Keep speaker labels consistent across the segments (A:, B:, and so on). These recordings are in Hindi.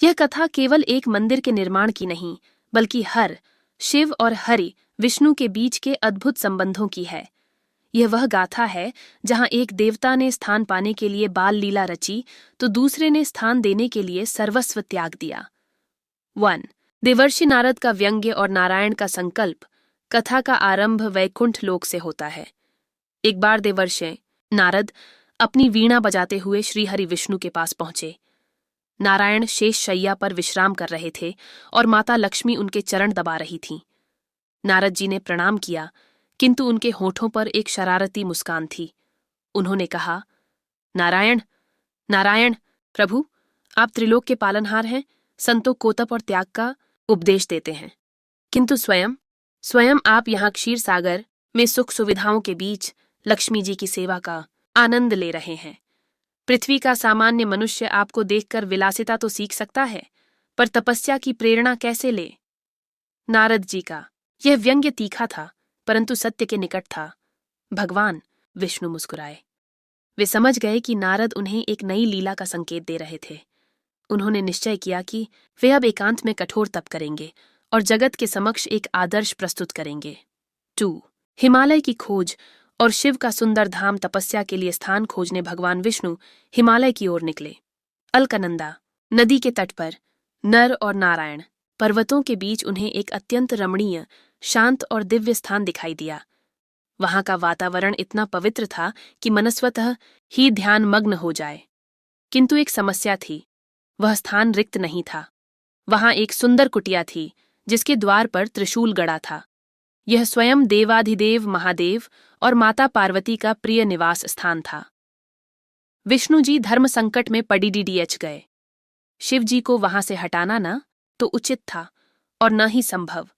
A: यह कथा केवल एक मंदिर के निर्माण की नहीं, बल्कि हर शिव और हरि विष्णु के बीच के अद्भुत संबंधों की है। यह वह गाथा है जहां एक देवता ने स्थान पाने के लिए बाल लीला रची, तो दूसरे ने स्थान देने के लिए सर्वस्व त्याग दिया। 1. देवर्षि नारद का व्यंग्य और नारायण का संकल्प। कथा का आरंभ वैकुंठ लोक से होता है। एक बार देवर्षि नारद अपनी वीणा बजाते हुए श्रीहरि विष्णु के पास पहुंचे। नारायण शेष शैया पर विश्राम कर रहे थे और माता लक्ष्मी उनके चरण दबा रही थीं। नारद जी ने प्रणाम किया, किंतु उनके होठों पर एक शरारती मुस्कान थी। उन्होंने कहा, नारायण नारायण, प्रभु, आप त्रिलोक के पालनहार हैं, संतों को तप और त्याग का उपदेश देते हैं, किंतु स्वयं आप यहाँ क्षीर सागर में सुख सुविधाओं के बीच लक्ष्मी जी की सेवा का आनंद ले रहे हैं। पृथ्वी का सामान्य मनुष्य आपको देखकर विलासिता तो सीख सकता है, पर तपस्या की प्रेरणा कैसे ले? नारद जी का यह व्यंग्य तीखा था, परंतु सत्य के निकट था। भगवान विष्णु मुस्कुराए। वे समझ गए कि नारद उन्हें एक नई लीला का संकेत दे रहे थे। उन्होंने निश्चय किया कि वे अब एकांत में कठोर तप करेंगे और जगत के समक्ष एक आदर्श प्रस्तुत करेंगे। 2. हिमालय की खोज और शिव का सुंदर धाम। तपस्या के लिए स्थान खोजने भगवान विष्णु हिमालय की ओर निकले। अलकनंदा नदी के तट पर नर और नारायण पर्वतों के बीच उन्हें एक अत्यंत रमणीय, शांत और दिव्य स्थान दिखाई दिया। वहां का वातावरण इतना पवित्र था कि मनस्वतः ही ध्यान मग्न हो जाए। किंतु एक समस्या थी, वह स्थान रिक्त नहीं था। वहां एक सुंदर कुटिया थी, जिसके द्वार पर त्रिशूल गड़ा था। यह स्वयं देवाधिदेव महादेव और माता पार्वती का प्रिय निवास स्थान था। विष्णु जी धर्म संकट में पड़ीडीडीएच गए। शिव जी को वहां से हटाना न तो उचित था और न ही संभव।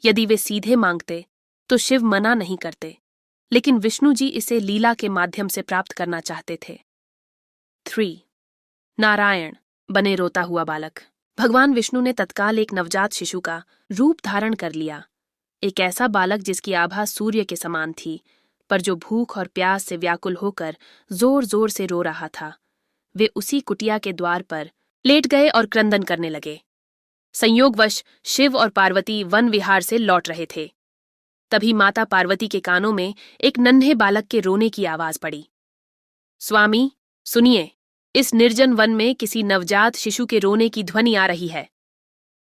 A: यदि वे सीधे मांगते तो शिव मना नहीं करते, लेकिन विष्णु जी इसे लीला के माध्यम से प्राप्त करना चाहते थे। 3. नारायण बने रोता हुआ बालक। भगवान विष्णु ने तत्काल एक नवजात शिशु का रूप धारण कर लिया। एक ऐसा बालक जिसकी आभा सूर्य के समान थी, पर जो भूख और प्यास से व्याकुल होकर जोर जोर से रो रहा था। वे उसी कुटिया के द्वार पर लेट गए और क्रंदन करने लगे। संयोगवश शिव और पार्वती वन विहार से लौट रहे थे। तभी माता पार्वती के कानों में एक नन्हे बालक के रोने की आवाज पड़ी। स्वामी, सुनिए, इस निर्जन वन में किसी नवजात शिशु के रोने की ध्वनि आ रही है।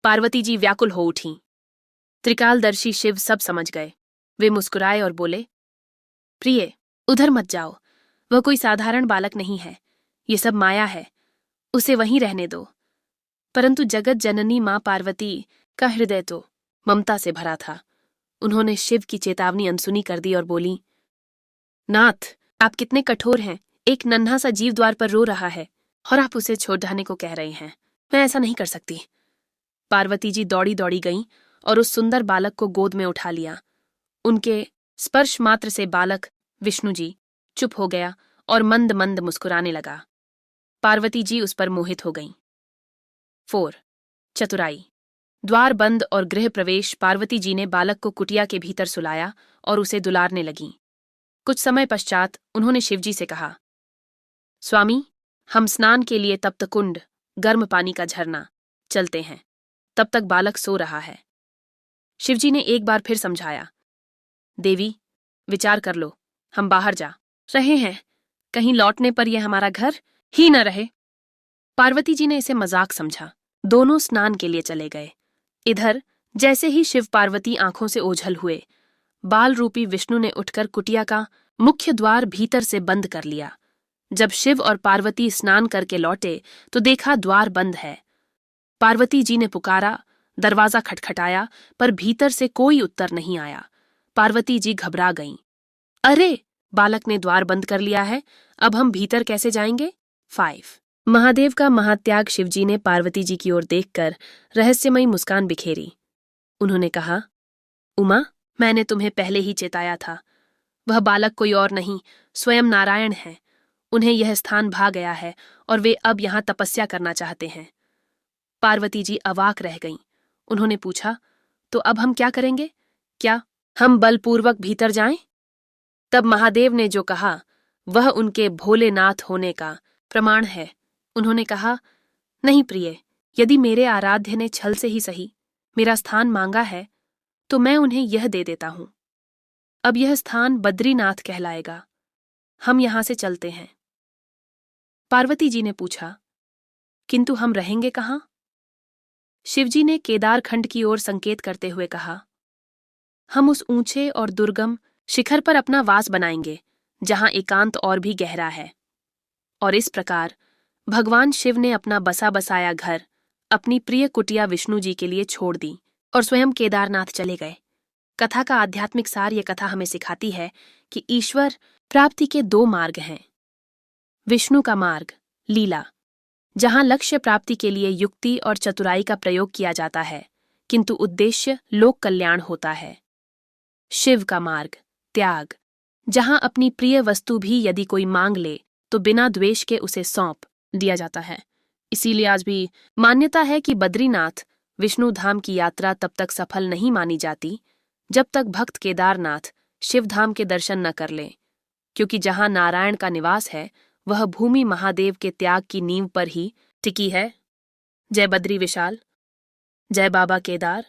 A: पार्वती जी व्याकुल हो उठीं। त्रिकालदर्शी शिव सब समझ गए। वे मुस्कुराए और बोले, प्रिय, उधर मत जाओ, वह कोई साधारण बालक नहीं है, ये सब माया है, उसे वहीं रहने दो। परंतु जगत जननी मां पार्वती का हृदय तो ममता से भरा था। उन्होंने शिव की चेतावनी अनसुनी कर दी और बोली, नाथ, आप कितने कठोर हैं। एक नन्हा सा जीव द्वार पर रो रहा है और आप उसे छोड़ जाने को कह रहे हैं। मैं ऐसा नहीं कर सकती। पार्वती जी दौड़ी दौड़ी गईं और उस सुंदर बालक को गोद में उठा लिया। उनके स्पर्श मात्र से बालक विष्णु जी चुप हो गया और मंद मंद मुस्कुराने लगा। पार्वती जी उस पर मोहित हो गईं। 4. चतुराई। द्वार बंद और गृह प्रवेश। पार्वती जी ने बालक को कुटिया के भीतर सुलाया और उसे दुलारने लगीं। कुछ समय पश्चात उन्होंने शिवजी से कहा, स्वामी, हम स्नान के लिए तप्त कुंड, गर्म पानी का झरना चलते हैं। तब तक बालक सो रहा है। शिवजी ने एक बार फिर समझाया, देवी, विचार कर लो, हम बाहर जा रहे हैं, कहीं लौटने पर यह हमारा घर ही न रहे। पार्वती जी ने इसे मजाक समझा। दोनों स्नान के लिए चले गए। इधर जैसे ही शिव पार्वती आंखों से ओझल हुए, बाल रूपी विष्णु ने उठकर कुटिया का मुख्य द्वार भीतर से बंद कर लिया। जब शिव और पार्वती स्नान करके लौटे तो देखा द्वार बंद है। पार्वती जी ने पुकारा, दरवाजा खटखटाया, पर भीतर से कोई उत्तर नहीं आया। पार्वती जी घबरा गईं। अरे, बालक ने द्वार बंद कर लिया है, अब हम भीतर कैसे जाएंगे? 5. महादेव का महात्याग। शिवजी ने पार्वती जी की ओर देखकर रहस्यमयी मुस्कान बिखेरी। उन्होंने कहा, उमा, मैंने तुम्हें पहले ही चेताया था। वह बालक कोई और नहीं, स्वयं नारायण है। उन्हें यह स्थान भा गया है और वे अब यहाँ तपस्या करना चाहते हैं। पार्वती जी अवाक रह गईं। उन्होंने पूछा, तो अब हम क्या करेंगे? क्या हम बलपूर्वक भीतर जाएं? तब महादेव ने जो कहा वह उनके भोलेनाथ होने का प्रमाण है। उन्होंने कहा, नहीं प्रिय, यदि मेरे आराध्य ने छल से ही सही मेरा स्थान मांगा है तो मैं उन्हें यह दे देता हूं। अब यह स्थान बद्रीनाथ कहलाएगा। हम यहां से चलते हैं। पार्वती जी ने पूछा, किंतु हम रहेंगे कहां? शिवजी ने केदार खंड की ओर संकेत करते हुए कहा, हम उस ऊंचे और दुर्गम शिखर पर अपना वास बनाएंगे जहां एकांत और भी गहरा है। और इस प्रकार भगवान शिव ने अपना बसा बसाया घर अपनी प्रिय कुटिया विष्णु जी के लिए छोड़ दी और स्वयं केदारनाथ चले गए। कथा का आध्यात्मिक सार यह कथा हमें सिखाती है कि ईश्वर प्राप्ति के दो मार्ग हैं। विष्णु का मार्ग लीला, जहां लक्ष्य प्राप्ति के लिए युक्ति और चतुराई का प्रयोग किया जाता है किंतु उद्देश्य लोक कल्याण होता है। शिव का मार्ग त्याग, जहां अपनी प्रिय वस्तु भी यदि कोई मांग ले तो बिना द्वेष के उसे सौंप दिया जाता है। इसीलिए आज भी मान्यता है कि बद्रीनाथ विष्णु धाम की यात्रा तब तक सफल नहीं मानी जाती जब तक भक्त केदारनाथ शिव धाम के दर्शन न कर ले, क्योंकि जहां नारायण का निवास है वह भूमि महादेव के त्याग की नींव पर ही टिकी है। जय बद्री विशाल, जय बाबा केदार।